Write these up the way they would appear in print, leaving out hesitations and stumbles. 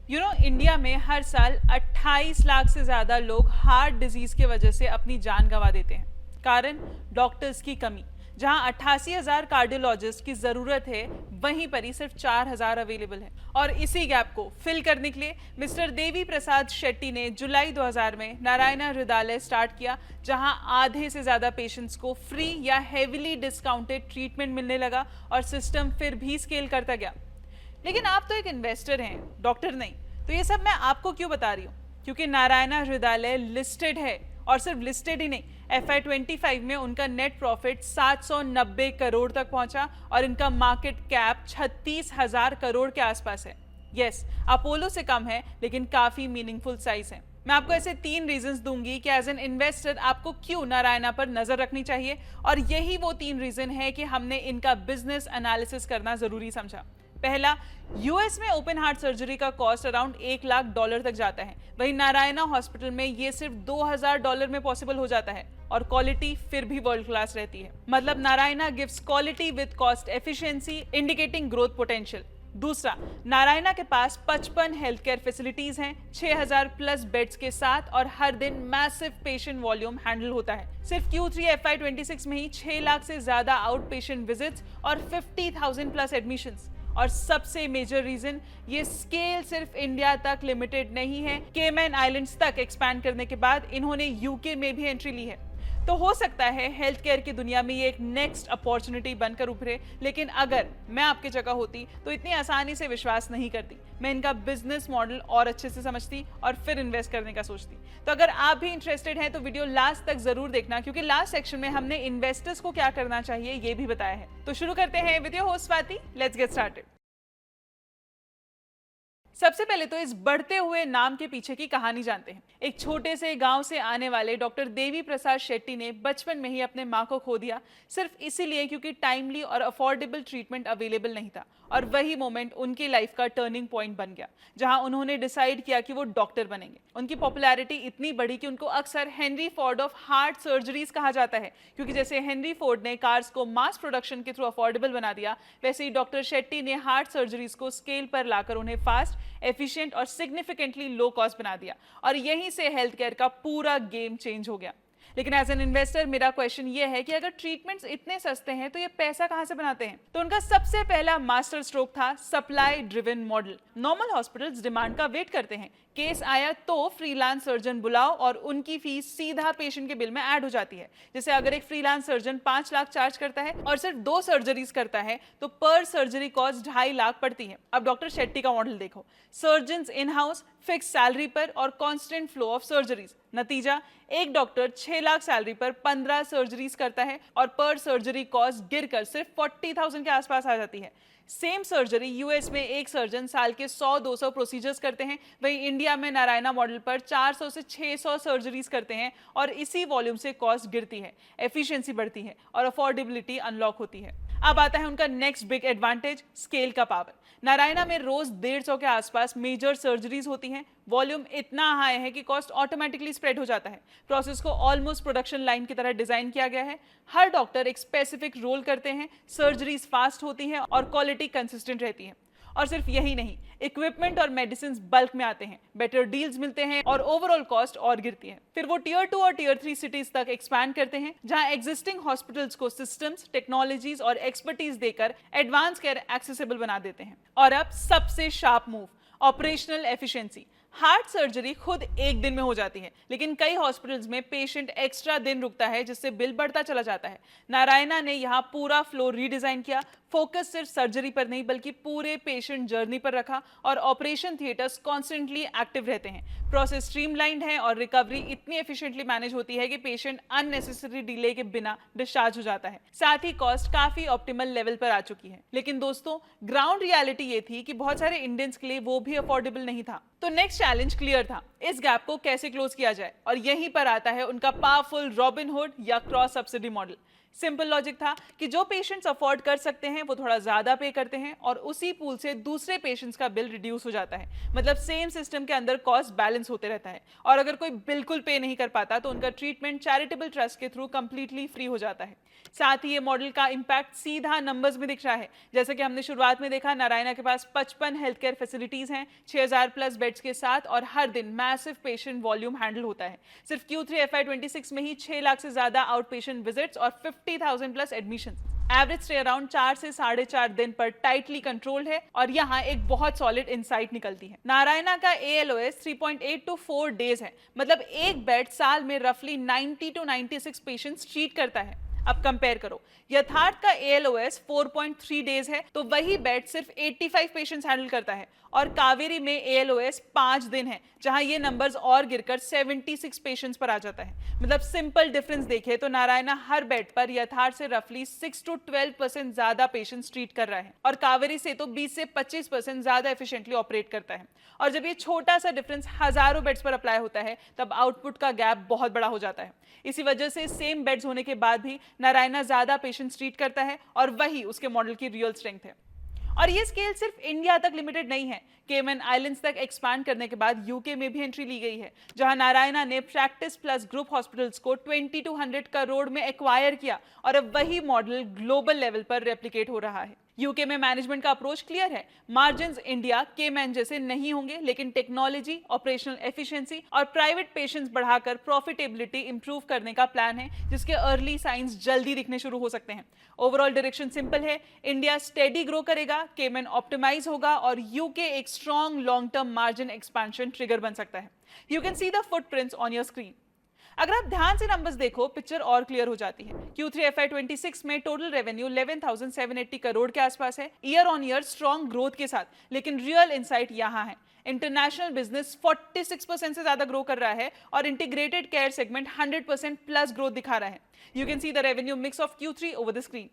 India में हर साल 28 लाख से ज़्यादा लोग हार्ट डिजीज़ की वजह से अपनी जान गंवा देते हैं। कारण डॉक्टर्स की कमी। जहां 88,000 कार्डियोलॉजिस्ट की ज़रूरत है, वहीं पर ही सिर्फ 4,000 अवेलेबल है। और इसी गैप को फिल करने के लिए मिस्टर देवी प्रसाद शेट्टी ने जुलाई 2000 में नारायणा हृदयालय स्टार्ट किया, जहां आधे से ज़्यादा पेशेंट्स को फ्री या हेविली डिस्काउंटेड ट्रीटमेंट मिलने लगा और सिस्टम फिर भी स्केल करता गया। लेकिन आप तो एक इन्वेस्टर हैं, डॉक्टर नहीं। तो ये सब मैं आपको क्यों बता रही हूँ? क्योंकि नारायणा हृदयालय लिस्टेड है, और सिर्फ लिस्टेड ही नहीं, FY25 में उनका नेट प्रॉफिट 790 करोड़ तक पहुंचा और इनका मार्केट कैप 36,000 करोड़ के आसपास है। यस, अपोलो से कम है, लेकिन काफी मीनिंगफुल साइज है। मैं आपको ऐसे 3 रीजंस दूंगी कि एज एन इन्वेस्टर आपको क्यों नारायणा पर नजर रखनी चाहिए, और यही वो 3 रीजन है कि हमने इनका बिजनेस एनालिसिस करना जरूरी समझा। पहला, यूएस में ओपन हार्ट सर्जरी का कॉस्ट अराउंड $1 लाख तक जाता है, वहीं नारायणा हॉस्पिटल में ये सिर्फ $2,000 में पॉसिबल हो जाता है, और क्वालिटी फिर भी वर्ल्ड क्लास रहती है। मतलब Narayana gives quality with cost efficiency, indicating growth potential. दूसरा, नारायणा के पास 55 हेल्थ केयर फैसिलिटीज हैं, 6,000 प्लस बेड्स के साथ, और हर दिन मैसिव पेशेंट वॉल्यूम हैंडल होता है। सिर्फ Q3 FY26 में ही 6 लाख से ज्यादा आउट पेशेंट विजिट्स और 50,000 प्लस एडमिशंस। और सबसे मेजर रीजन, ये स्केल सिर्फ इंडिया तक लिमिटेड नहीं है। केमैन आइलैंड्स तक एक्सपैंड करने के बाद इन्होंने यूके में भी एंट्री ली है। तो हो सकता है हेल्थ केयर की दुनिया में ये एक नेक्स्ट अपॉर्चुनिटी बनकर उभरे, लेकिन अगर मैं आपकी जगह होती तो इतनी आसानी से विश्वास नहीं करती। मैं इनका बिजनेस मॉडल और अच्छे से समझती और फिर इन्वेस्ट करने का सोचती। तो अगर आप भी इंटरेस्टेड हैं तो वीडियो लास्ट तक जरूर देखना, क्योंकि लास्ट सेक्शन में हमने इन्वेस्टर्स को क्या करना चाहिए ये भी बताया है। तो शुरू करते हैं with your host Swati. Let's get started. सबसे पहले तो इस बढ़ते हुए नाम के पीछे की कहानी जानते हैं। एक छोटे से गांव से आने वाले डॉक्टर देवी प्रसाद शेट्टी ने बचपन में ही अपने मां को खो दिया, सिर्फ इसीलिए क्योंकि टाइमली और अफोर्डेबल ट्रीटमेंट अवेलेबल नहीं था। और वही मोमेंट उनकी लाइफ का टर्निंग पॉइंट बन गया, जहां उन्होंने डिसाइड किया कि वो डॉक्टर बनेंगे। उनकी पॉपुलैरिटी इतनी बढ़ी कि उनको अक्सर Henry Ford of heart surgeries कहा जाता है, क्योंकि जैसे हेनरी फोर्ड ने कार्स को मास प्रोडक्शन के थ्रू अफोर्डेबल बना दिया, वैसे ही डॉक्टर शेट्टी ने हार्ट सर्जरीज को स्केल पर लाकर उन्हें फास्ट, एफिशिएंट और सिग्निफिकेंटली लो कॉस्ट बना दिया। और यहीं से हेल्थ केयर का पूरा गेम चेंज हो गया। लेकिन एज एन इन्वेस्टर मेरा क्वेश्चन ये है कि अगर ट्रीटमेंट्स इतने सस्ते हैं तो ये पैसा कहां से बनाते हैं? तो उनका सबसे पहला मास्टर स्ट्रोक था supply driven model. Normal hospitals demand का वेट करते हैं, केस आया तो फ्रीलांस सर्जन बुलाओ और उनकी फीस सीधा पेशेंट के बिल में ऐड हो जाती है। जैसे अगर एक फ्रीलांस सर्जन 5 लाख चार्ज करता है और सिर्फ 2 सर्जरीज करता है तो पर सर्जरी कॉस्ट 2.5 लाख पड़ती है। अब डॉक्टर शेट्टी का मॉडल देखो, surgeons in house, fix salary पर और कांस्टेंट फ्लो ऑफ सर्जरीज। नतीजा, एक डॉक्टर 6 लाख सैलरी पर 15 सर्जरीज करता है और पर सर्जरी कॉस्ट गिरकर सिर्फ 40,000 के आसपास आ जाती है। सेम सर्जरी यूएस में एक सर्जन साल के 100-200 प्रोसीजर्स करते हैं, वहीं इंडिया में नारायणा मॉडल पर 400 से 600 सर्जरीज करते हैं, और इसी वॉल्यूम से कॉस्ट गिरती है, एफिशिएंसी बढ़ती है और अफोर्डेबिलिटी अनलॉक होती है। अब आता है उनका नेक्स्ट बिग एडवांटेज, स्केल का पावर। नारायणा में रोज 150 के आसपास मेजर सर्जरीज होती हैं। वॉल्यूम इतना हाई है कि कॉस्ट ऑटोमेटिकली स्प्रेड हो जाता है। प्रोसेस को ऑलमोस्ट प्रोडक्शन लाइन की तरह डिजाइन किया गया है। हर डॉक्टर एक स्पेसिफिक रोल करते हैं, सर्जरीज फास्ट होती हैं और क्वालिटी कंसिस्टेंट रहती है। और सिर्फ यही नहीं, इक्विपमेंट और मेडिसिन बल्क में आते हैं, बेटर डील्स मिलते हैं और ओवरऑल कॉस्ट और गिरती है। फिर वो टियर 2 और टियर 3 सिटीज तक एक्सपैंड करते हैं, जहां एग्जिस्टिंग हॉस्पिटल्स को सिस्टम्स, टेक्नोलॉजीज और एक्सपर्टीज देकर एडवांस केयर एक्सेसिबल बना देते हैं। और अब सबसे sharp move, operational efficiency. Heart surgery खुद एक दिन में हो जाती है, लेकिन कई हॉस्पिटल्स में पेशेंट एक्स्ट्रा दिन रुकता है, जिससे बिल बढ़ता चला जाता है। नारायणा ने यहाँ पूरा फ्लो रीडिजाइन किया, फोकस सिर्फ सर्जरी पर नहीं बल्कि पूरे पेशेंट जर्नी पर रखा, और ऑपरेशन थिएटर्स कॉन्स्टेंटली एक्टिव रहते हैं। प्रोसेस स्ट्रीमलाइंड है और रिकवरी इतनी एफिशिएंटली मैनेज होती है कि पेशेंट अननेसेसरी डिले के बिना डिस्चार्ज हो जाता है। साथ ही कॉस्ट काफी ऑप्टिमल लेवल पर आ चुकी है। लेकिन दोस्तों, ग्राउंड रियलिटी ये थी कि बहुत सारे इंडियंस के लिए वो भी अफोर्डेबल नहीं था। तो नेक्स्ट चैलेंज क्लियर था, इस गैप को कैसे क्लोज किया जाए, और यहीं पर आता है उनका पावरफुल रॉबिनहुड या cross subsidy model. Simple logic था कि जो पेशेंट्स अफोर्ड कर सकते हैं वो थोड़ा ज्यादा पे करते हैं और उसी पूल से दूसरे पेशेंट्स का बिल रिड्यूस हो जाता है। मतलब सेम सिस्टम के अंदर कॉस्ट बैलेंस होते रहता है और अगर कोई बिल्कुल पे नहीं कर पाता तो उनका ट्रीटमेंट चैरिटेबल ट्रस्ट के थ्रू कंप्लीटली फ्री हो जाता है। साथ ही ये मॉडल का इंपैक्ट सीधा नंबर्स में दिख रहा है। जैसे कि हमने शुरुआत में देखा, नारायणा के पास 55 हेल्थ केयर फैसिलिटीज हैं 6000 प्लस बेड्स के साथ और हर दिन मैसिव पेशेंट वॉल्यूम हैंडल होता है। सिर्फ Q3 FY26 में ही 6 लाख से ज्यादा आउट पेशेंट विजिट्स और 50,000 plus admission. Average stay around 4 से 4.5 दिन पर टाइटली कंट्रोल्ड है और यहाँ एक बहुत सॉलिड इंसाइट निकलती है। नारायणा का ALOS 3.8 to 4 डेज है, मतलब एक बेड साल में रफली 90 to 96 पेशेंट्स ट्रीट करता है। अब कंपेयर करो, यथार्थ का ALOS 4.3 डेज है तो वही बेड सिर्फ 85 पेशेंट्स हैंडल करता है और कावेरी में ALOS 5 दिन है जहां ये नंबर्स और गिरकर 76 पेशेंट्स पर आ जाता है। मतलब सिंपल डिफरेंस देखें तो नारायणा हर बेड पर यथार्थ से रफली 6 to 12% ज्यादा पेशेंट्स ट्रीट कर रहा है और कावेरी से तो 20 से 25% ज्यादा एफिशिएंटली ऑपरेट करता है। और जब ये छोटा सा डिफरेंस हजारों बेड्स पर अप्लाई होता है तब आउटपुट का गैप बहुत बड़ा हो जाता है। इसी वजह से सेम बेड्स होने के बाद भी नारायणा ज्यादा पेशेंट्स ट्रीट करता है और वही उसके मॉडल की रियल स्ट्रेंथ है। और ये स्केल सिर्फ इंडिया तक लिमिटेड नहीं है, केमन आइलैंड्स तक एक्सपैंड करने के बाद यूके में भी एंट्री ली गई है, जहां नारायणा ने प्रैक्टिस प्लस ग्रुप हॉस्पिटल्स को 2200 करोड़ में एक्वायर किया और अब वही मॉडल ग्लोबल लेवल पर रेप्लिकेट हो रहा है। यूके में मैनेजमेंट का अप्रोच क्लियर है, मार्जिन्स इंडिया केमन जैसे नहीं होंगे, लेकिन टेक्नोलॉजी, ऑपरेशनल एफिशिएंसी और प्राइवेट पेशेंट्स बढ़ाकर प्रॉफिटेबिलिटी इंप्रूव करने का प्लान है, जिसके अर्ली साइंस जल्दी दिखने शुरू हो सकते हैं। ओवरऑल डायरेक्शन सिंपल है, इंडिया स्टेडी ग्रो करेगा, केमन ऑप्टिमाइज होगा और यूके एक strong long term margin expansion trigger बन सकता है। You can see the footprints on your screen. अगर आप ध्यान से नंबर्स देखो, पिक्चर और क्लियर हो जाती है। Q3 FY26 में टोटल रेवेन्यू 11,780 करोड़ के आसपास है, year on year strong growth के साथ। लेकिन रियल इंसाइट यहाँ है, इंटरनेशनल बिजनेस 46% से ज्यादा ग्रो कर रहा है और integrated care segment 100% plus growth दिखा रहा है। You can see the revenue mix of Q3 over the screen.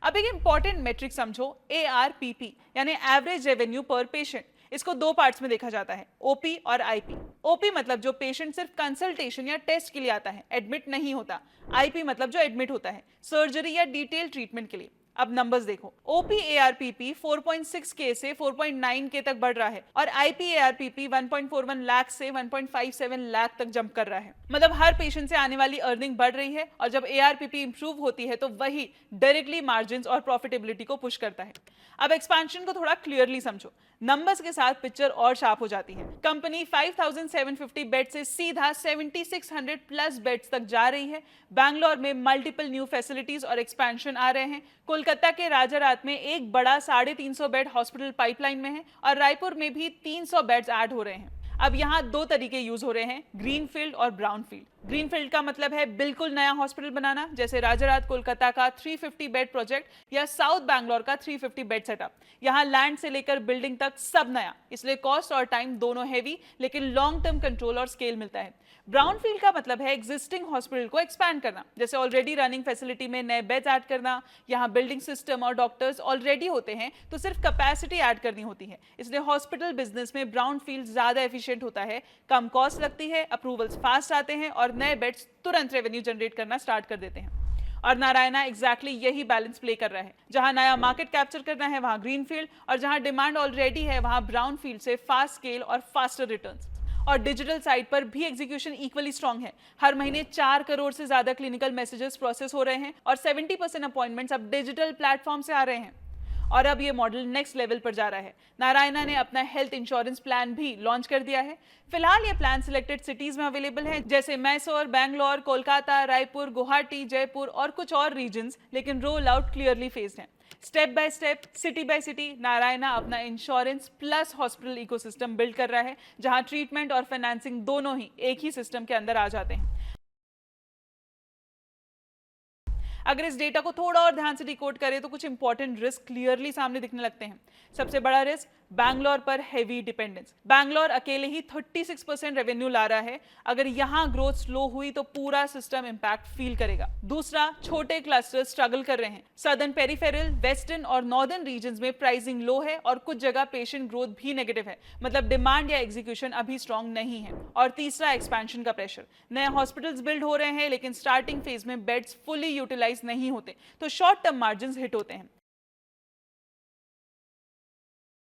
अब एक इंपॉर्टेंट मेट्रिक समझो, ARPP यानी एवरेज रेवेन्यू पर पेशेंट। इसको दो पार्ट्स में देखा जाता है, OP और IP। OP मतलब जो पेशेंट सिर्फ कंसल्टेशन या टेस्ट के लिए आता है, एडमिट नहीं होता। IP मतलब जो एडमिट होता है सर्जरी या डिटेल ट्रीटमेंट के लिए। अब नंबर्स देखो, OP ARPP 4.6K से 4.9K तक बढ़ रहा है और IP ARPP 1.41 लाख से 1.57 लाख तक जंप कर रहा है। मतलब हर पेशेंट से आने वाली अर्निंग बढ़ रही है और जब ARPP इंप्रूव होती है तो वही डायरेक्टली मार्जिन्स और प्रॉफिटेबिलिटी को पुश करता है। अब एक्सपेंशन को थोड़ा क्लियरली समझो, नंबर्स के साथ पिक्चर और शार्प हो जाती है। कंपनी 5,750 बेड से सीधा 7,600 प्लस बेड्स तक जा रही है। बैंगलोर में मल्टीपल न्यू फैसिलिटीज और एक्सपेंशन आ रहे हैं। कोलकाता के राजारात में एक बड़ा 350 बेड हॉस्पिटल पाइपलाइन में है और रायपुर में भी 300 बेड्स ऐड हो रहे हैं। अब यहाँ दो तरीके यूज हो रहे हैं, ग्रीनफील्ड और ब्राउनफील्ड। ग्रीनफील्ड का मतलब है बिल्कुल नया हॉस्पिटल बनाना, जैसे राजारात कोलकाता का 350 बेड प्रोजेक्ट या साउथ बैंगलोर का 350 बेड सेटअप। यहाँ लैंड से लेकर बिल्डिंग तक सब नया, इसलिए कॉस्ट और टाइम दोनों हैवी, लेकिन लॉन्ग टर्म कंट्रोल और स्केल मिलता है। ब्राउनफील्ड का मतलब है एग्जिस्टिंग हॉस्पिटल को एक्सपैंड करना, जैसे ऑलरेडी रनिंग फैसिलिटी में नए बेड्स ऐड करना। यहाँ बिल्डिंग सिस्टम और डॉक्टर्स ऑलरेडी होते हैं तो सिर्फ कैपेसिटी ऐड करनी होती है, इसलिए हॉस्पिटल बिजनेस में ब्राउनफील्ड ज्यादा एफिशिएंट होता है, कम कॉस्ट लगती है, अप्रूवल्स फास्ट आते हैं और नए बेड्स तुरंत रेवेन्यू जनरेट करना स्टार्ट कर देते हैं। और नारायणा एग्जैक्टली यही बैलेंस प्ले कर रहा है, जहां नया मार्केट कैप्चर करना है वहां ग्रीनफील्ड और जहां डिमांड ऑलरेडी है वहां ब्राउनफील्ड से फास्ट स्केल और फास्टर रिटर्न्स। और डिजिटल साइड पर भी एग्जीक्यूशन इक्वली स्ट्रांग है। हर महीने 4 करोड़ से ज्यादा क्लिनिकल मैसेजेस प्रोसेस हो रहे हैं और 70% अपॉइंटमेंट्स अब डिजिटल प्लेटफॉर्म से आ रहे हैं। और अब ये मॉडल नेक्स्ट लेवल पर जा रहा है। नारायणा ने अपना हेल्थ इंश्योरेंस प्लान भी लॉन्च कर दिया है। फिलहाल ये प्लान सिलेक्टेड सिटीज में अवेलेबल है, जैसे मैसूर, बैंगलोर, कोलकाता, रायपुर, गुवाहाटी, जयपुर और कुछ और रीजन्स, लेकिन रोल आउट क्लियरली फेज्ड है। Step by step, city by city, Narayana अपना insurance plus hospital ecosystem build कर रहा है, जहां ट्रीटमेंट और फाइनेंसिंग दोनों ही एक ही सिस्टम के अंदर आ जाते हैं। अगर इस डेटा को थोड़ा और ध्यान से डिकोड करें तो कुछ इंपॉर्टेंट रिस्क क्लियरली सामने दिखने लगते हैं। सबसे बड़ा रिस्क बैंगलोर पर हेवी डिपेंडेंस। बैंगलोर अकेले ही 36% रेवेन्यू ला रहा है। अगर यहाँ ग्रोथ स्लो हुई तो पूरा सिस्टम इंपैक्ट फील करेगा। दूसरा, छोटे क्लस्टर स्ट्रगल कर रहे हैं। सदर्न पेरिफेरल, वेस्टर्न और नॉर्दर्न रीजन में प्राइसिंग लो है और कुछ जगह पेशेंट ग्रोथ भी नेगेटिव है, मतलब डिमांड या एग्जीक्यूशन अभी स्ट्रॉन्ग नहीं है। और तीसरा, एक्सपेंशन का प्रेशर। नए हॉस्पिटल्स बिल्ड हो रहे हैं लेकिन स्टार्टिंग फेज में बेड्स फुली यूटिलाइज नहीं होते, तो शॉर्ट टर्म मार्जिन हिट होते हैं।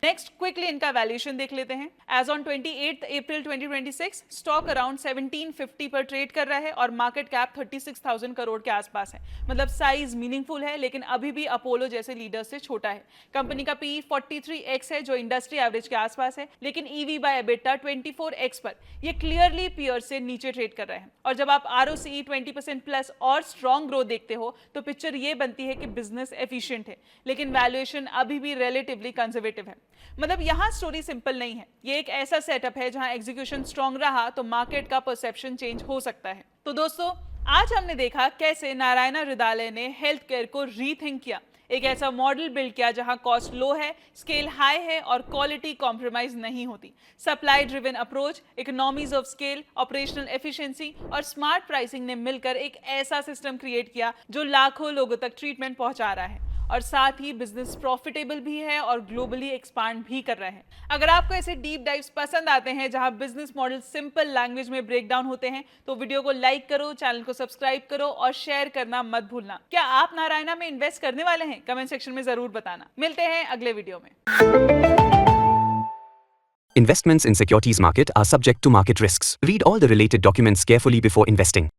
नेक्स्ट, क्विकली इनका वैल्यूएशन देख लेते हैं। As on 28 April 2026 stock around 1750 पर ट्रेड कर रहा है और मार्केट कैप 36,000 करोड़ के आसपास है, मतलब साइज मीनिंगफुल है लेकिन अभी भी अपोलो जैसे लीडर्स से छोटा है। कंपनी का पी 43x है जो इंडस्ट्री एवरेज के आसपास है, लेकिन ईवी बाय एबिटा 24x पर ये क्लियरली पीयर से नीचे ट्रेड कर रहा है। और जब आप ROCE 20% प्लस और स्ट्रॉन्ग ग्रोथ देखते हो तो पिक्चर ये बनती है कि बिजनेस एफिशिएंट है, लेकिन वैल्यूएशन अभी भी रिलेटिवली कंजर्वेटिव है। मतलब यहाँ स्टोरी सिंपल नहीं है। ये एक ऐसा सेटअप है जहां एग्जीक्यूशन स्ट्रॉन्ग रहा तो मार्केट का परसेप्शन चेंज हो सकता है। तो दोस्तों, आज हमने देखा कैसे नारायण हृदयालय ने हेल्थ केयर को रीथिंक किया, एक ऐसा मॉडल बिल्ड किया जहां कॉस्ट लो है, स्केल हाई है और क्वालिटी कॉम्प्रोमाइज नहीं होती। Supply driven approach, economies of scale, operational efficiency और स्मार्ट प्राइसिंग ने मिलकर एक ऐसा सिस्टम क्रिएट किया जो लाखों लोगों तक ट्रीटमेंट पहुंचा रहा है और साथ ही बिजनेस प्रॉफिटेबल भी है और ग्लोबली एक्सपांड भी कर रहा है। अगर आपको ऐसे डीप डाइव्स पसंद आते हैं जहां बिजनेस मॉडल सिंपल लैंग्वेज में ब्रेक डाउन होते हैं तो वीडियो को लाइक करो, चैनल को सब्सक्राइब करो और शेयर करना मत भूलना। क्या आप नारायणा में इन्वेस्ट करने वाले हैं? कमेंट सेक्शन में जरूर बताना। मिलते हैं अगले वीडियो में। Investments in securities market are subject to market risks. Read all the related documents carefully before investing.